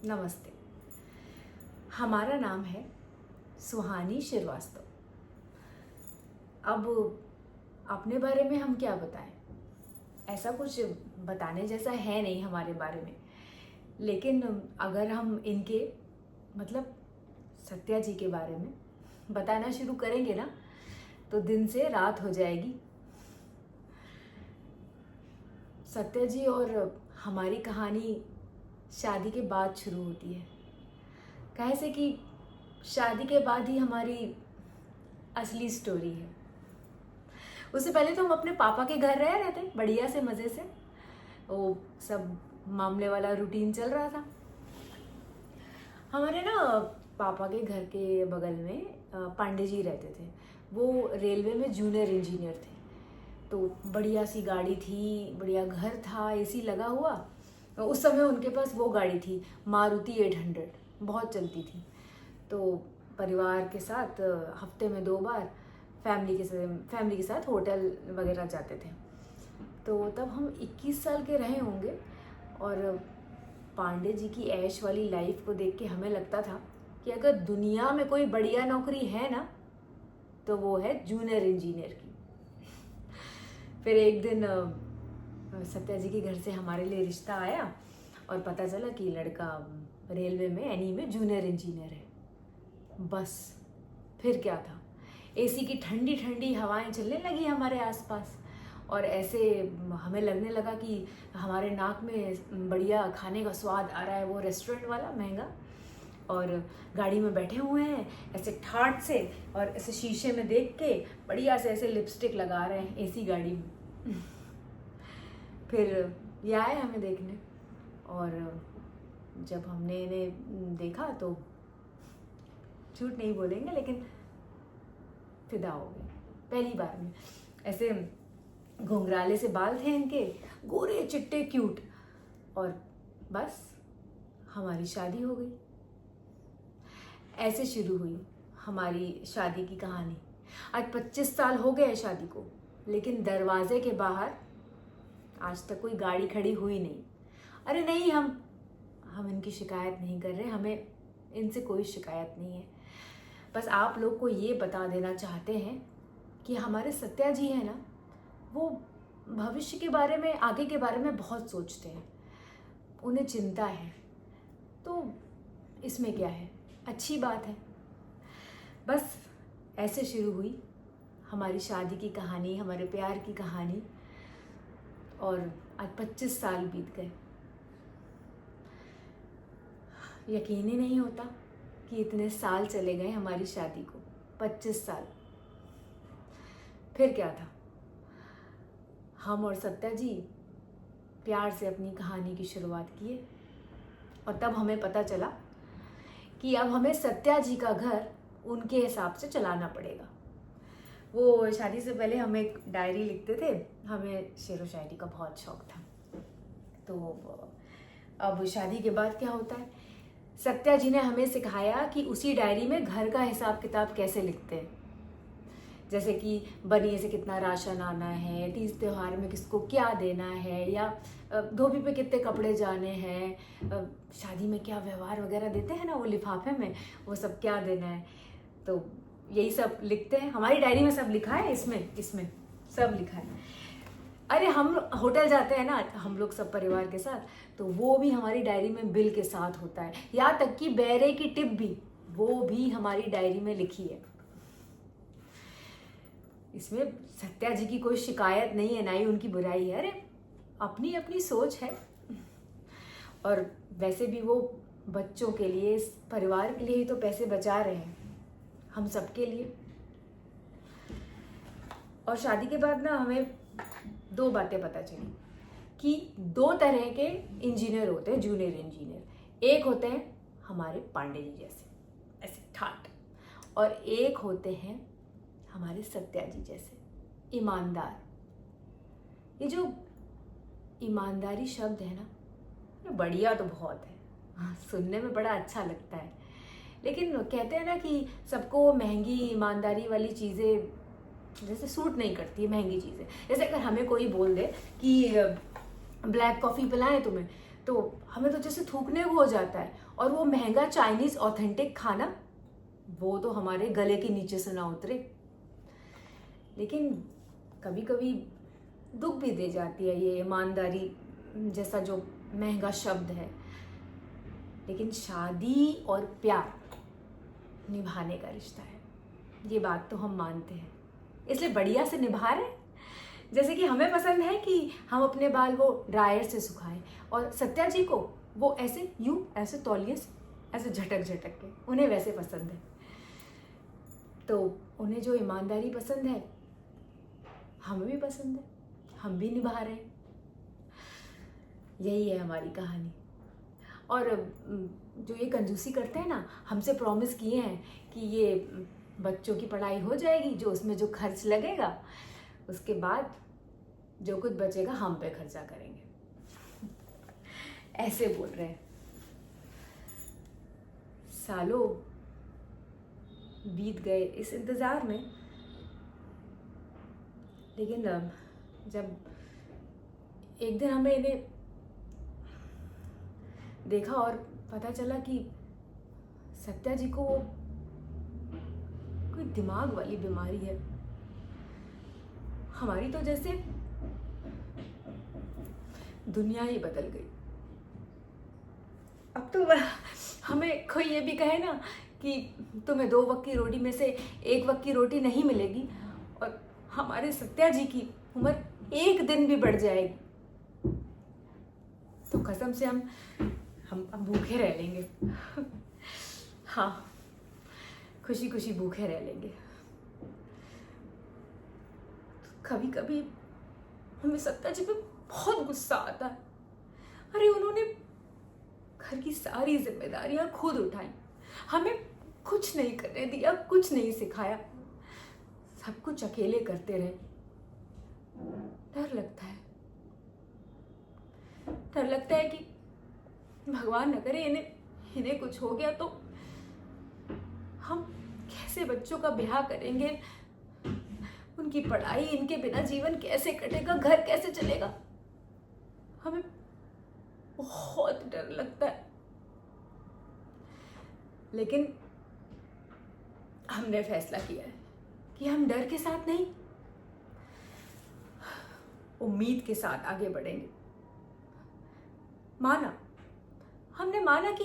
नमस्ते। हमारा नाम है सुहानी श्रीवास्तव। अब अपने बारे में हम क्या बताएं? ऐसा कुछ बताने जैसा है नहीं हमारे बारे में। लेकिन अगर हम इनके मतलब सत्या जी के बारे में बताना शुरू करेंगे ना, तो दिन से रात हो जाएगी। सत्या जी और हमारी कहानी शादी के बाद शुरू होती है। कहे से कि शादी के बाद ही हमारी असली स्टोरी है। उससे पहले तो हम अपने पापा के घर रह रहे थे बढ़िया से, मज़े से। वो सब मामले वाला रूटीन चल रहा था। हमारे ना पापा के घर के बगल में पांडे जी रहते थे। वो रेलवे में जूनियर इंजीनियर थे। तो बढ़िया सी गाड़ी थी, बढ़िया घर था, एसी लगा हुआ। उस समय उनके पास वो गाड़ी थी, मारुति 800, बहुत चलती थी। तो परिवार के साथ हफ्ते में 2 बार फैमिली के साथ होटल वगैरह जाते थे। तो तब हम 21 साल के रहे होंगे और पांडे जी की ऐश वाली लाइफ को देख के हमें लगता था कि अगर दुनिया में कोई बढ़िया नौकरी है ना, तो वो है जूनियर इंजीनियर की। फिर एक दिन सत्या जी के घर से हमारे लिए रिश्ता आया और पता चला कि लड़का रेलवे में एनी में जूनियर इंजीनियर है। बस फिर क्या था, एसी की ठंडी ठंडी हवाएं चलने लगी हमारे आसपास और ऐसे हमें लगने लगा कि हमारे नाक में बढ़िया खाने का स्वाद आ रहा है, वो रेस्टोरेंट वाला महंगा। और गाड़ी में बैठे हुए हैं ऐसे ठाट से और ऐसे शीशे में देख के बढ़िया से ऐसे लिपस्टिक लगा रहे हैं एसी गाड़ी में। फिर ये आए हमें देखने और जब हमने इन्हें देखा तो झूठ नहीं बोलेंगे लेकिन फिदा हो गए पहली बार में। ऐसे घुंघराले से बाल थे इनके, गोरे चिट्टे क्यूट, और बस हमारी शादी हो गई। ऐसे शुरू हुई हमारी शादी की कहानी। आज 25 साल हो गए शादी को, लेकिन दरवाजे के बाहर आज तक कोई गाड़ी खड़ी हुई नहीं। अरे नहीं, हम इनकी शिकायत नहीं कर रहे, हमें इनसे कोई शिकायत नहीं है। बस आप लोग को ये बता देना चाहते हैं कि हमारे सत्या जी हैं ना, वो भविष्य के बारे में, आगे के बारे में बहुत सोचते हैं, उन्हें चिंता है। तो इसमें क्या है, अच्छी बात है। बस ऐसे शुरू हुई हमारी शादी की कहानी, हमारे प्यार की कहानी। और आज 25 साल बीत गए। यकीन ही नहीं होता कि इतने साल चले गए हमारी शादी को, 25 साल। फिर क्या था, हम और सत्या जी प्यार से अपनी कहानी की शुरुआत किए और तब हमें पता चला कि अब हमें सत्या जी का घर उनके हिसाब से चलाना पड़ेगा। वो शादी से पहले हम एक डायरी लिखते थे, हमें शेर व शायरी का बहुत शौक था। तो अब शादी के बाद क्या होता है, सत्या जी ने हमें सिखाया कि उसी डायरी में घर का हिसाब किताब कैसे लिखते हैं। जैसे कि बनिए से कितना राशन आना है, तीज त्योहार में किसको क्या देना है, या धोबी पे कितने कपड़े जाने हैं, शादी में क्या व्यवहार वगैरह देते हैं ना वो लिफाफे में, वो सब क्या देना है। तो यही सब लिखते हैं। हमारी डायरी में सब लिखा है, इसमें सब लिखा है। अरे हम होटल जाते हैं ना हम लोग सब परिवार के साथ, तो वो भी हमारी डायरी में बिल के साथ होता है। यहाँ तक कि बेरे की टिप भी, वो भी हमारी डायरी में लिखी है। इसमें सत्या जी की कोई शिकायत नहीं है, ना ही उनकी बुराई है। अरे अपनी अपनी सोच है। और वैसे भी वो बच्चों के लिए, इस परिवार के लिए ही तो पैसे बचा रहे हैं, हम सबके लिए। और शादी के बाद ना हमें 2 बातें पता चली कि 2 तरह के इंजीनियर होते हैं, जूनियर इंजीनियर। एक होते हैं हमारे पांडे जी जैसे ऐसे ठाट, और एक होते हैं हमारे सत्या जी जैसे ईमानदार। ये जो ईमानदारी शब्द है ना, ये बढ़िया तो बहुत है, सुनने में बड़ा अच्छा लगता है। लेकिन कहते हैं ना कि सबको महंगी ईमानदारी वाली चीज़ें जैसे सूट नहीं करती है, महंगी चीज़ें। जैसे अगर हमें कोई बोल दे कि ब्लैक कॉफ़ी पिलाएं तुम्हें, तो हमें तो जैसे थूकने को हो जाता है। और वो महंगा चाइनीज ऑथेंटिक खाना, वो तो हमारे गले के नीचे से ना उतरे। लेकिन कभी कभी दुख भी दे जाती है ये ईमानदारी जैसा जो महंगा शब्द है। लेकिन शादी और प्यार निभाने का रिश्ता है, ये बात तो हम मानते हैं, इसलिए बढ़िया से निभा रहे हैं। जैसे कि हमें पसंद है कि हम अपने बाल वो ड्रायर से सुखाएं, और सत्या जी को वो ऐसे यूं ऐसे तौलिए से ऐसे झटक झटक के, उन्हें वैसे पसंद है। तो उन्हें जो ईमानदारी पसंद है हमें भी पसंद है, हम भी निभा रहे हैं। यही है हमारी कहानी। और जो ये कंजूसी करते हैं ना, हमसे प्रॉमिस किए हैं कि ये बच्चों की पढ़ाई हो जाएगी, जो उसमें जो खर्च लगेगा उसके बाद जो कुछ बचेगा हम पे खर्चा करेंगे, ऐसे बोल रहे हैं। सालों बीत गए इस इंतजार में, लेकिन जब एक दिन हमें इन्हें देखा और पता चला कि सत्या जी को कोई दिमाग वाली बीमारी है। हमारी तो जैसे दुनिया ही बदल गई। अब तो हमें कोई ये भी कहे ना कि तुम्हें 2 वक्त की रोटी में से 1 वक्त की रोटी नहीं मिलेगी, और हमारे सत्या जी की उम्र 1 दिन भी बढ़ जाएगी, तो कसम से हम भूखे रह लेंगे। हाँ, खुशी खुशी भूखे रह लेंगे। कभी कभी हमें सत्या जी पे बहुत गुस्सा आता है। अरे उन्होंने घर की सारी जिम्मेदारियां खुद उठाई, हमें कुछ नहीं करने दिया, कुछ नहीं सिखाया, सब कुछ अकेले करते रहे। डर लगता है, डर लगता है कि भगवान न करे इन्हें कुछ हो गया तो हम कैसे बच्चों का ब्याह करेंगे, उनकी पढ़ाई, इनके बिना जीवन कैसे कटेगा, घर कैसे चलेगा। हमें बहुत डर लगता है। लेकिन हमने फैसला किया है कि हम डर के साथ नहीं, उम्मीद के साथ आगे बढ़ेंगे। हमने माना कि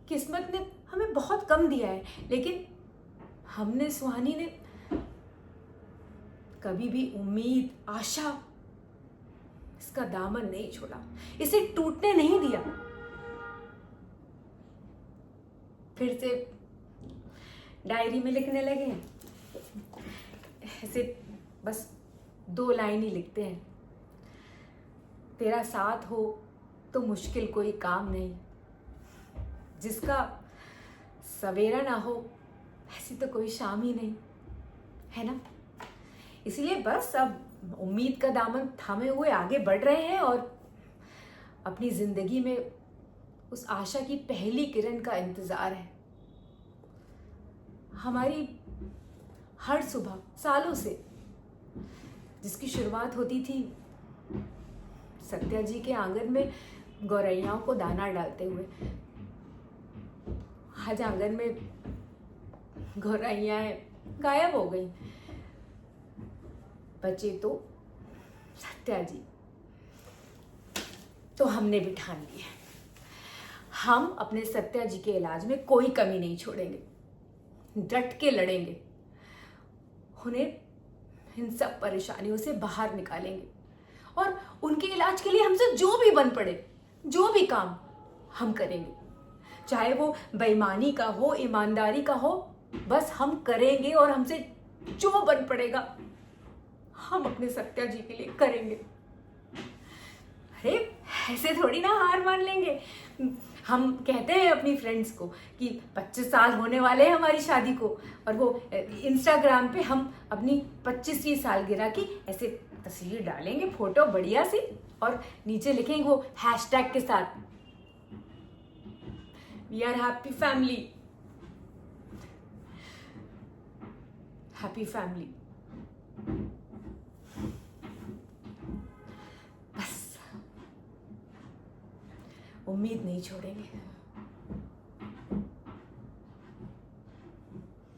किस्मत ने हमें बहुत कम दिया है, लेकिन हमने, सुहानी ने कभी भी उम्मीद, आशा, इसका दामन नहीं छोड़ा, इसे टूटने नहीं दिया। फिर से डायरी में लिखने लगे हैं, ऐसे बस 2 लाइन ही लिखते हैं। तेरा साथ हो तो मुश्किल कोई काम नहीं, जिसका सवेरा ना हो ऐसी तो कोई शाम ही नहीं, है ना। इसलिए बस अब उम्मीद का दामन थामे हुए आगे बढ़ रहे हैं, और अपनी जिंदगी में उस आशा की पहली किरण का इंतजार है। हमारी हर सुबह सालों से जिसकी शुरुआत होती थी सत्या जी के आंगन में गौरैयाओं को दाना डालते हुए, आज आंगन में गौरैया गायब हो गई, बचे तो सत्या जी। तो हमने भी ठान लिया, हम अपने सत्या जी के इलाज में कोई कमी नहीं छोड़ेंगे, डट के लड़ेंगे, उन्हें इन सब परेशानियों से बाहर निकालेंगे, और उनके इलाज के लिए हमसे जो भी बन पड़े, जो भी काम हम करेंगे, चाहे वो बेईमानी का हो, ईमानदारी का हो, बस हम करेंगे, और हमसे जो बन पड़ेगा हम अपने सत्या जी के लिए करेंगे। अरे ऐसे थोड़ी ना हार मान लेंगे। हम कहते हैं अपनी फ्रेंड्स को कि 25 साल होने वाले हैं हमारी शादी को, और वो इंस्टाग्राम पे हम अपनी 25वीं सालगिरह की ऐसे तस्वीर डालेंगे, फोटो बढ़िया सी, और नीचे लिखेंगे वो हैशटैग के साथ, we are happy family, happy family. बस उम्मीद नहीं छोड़ेंगे।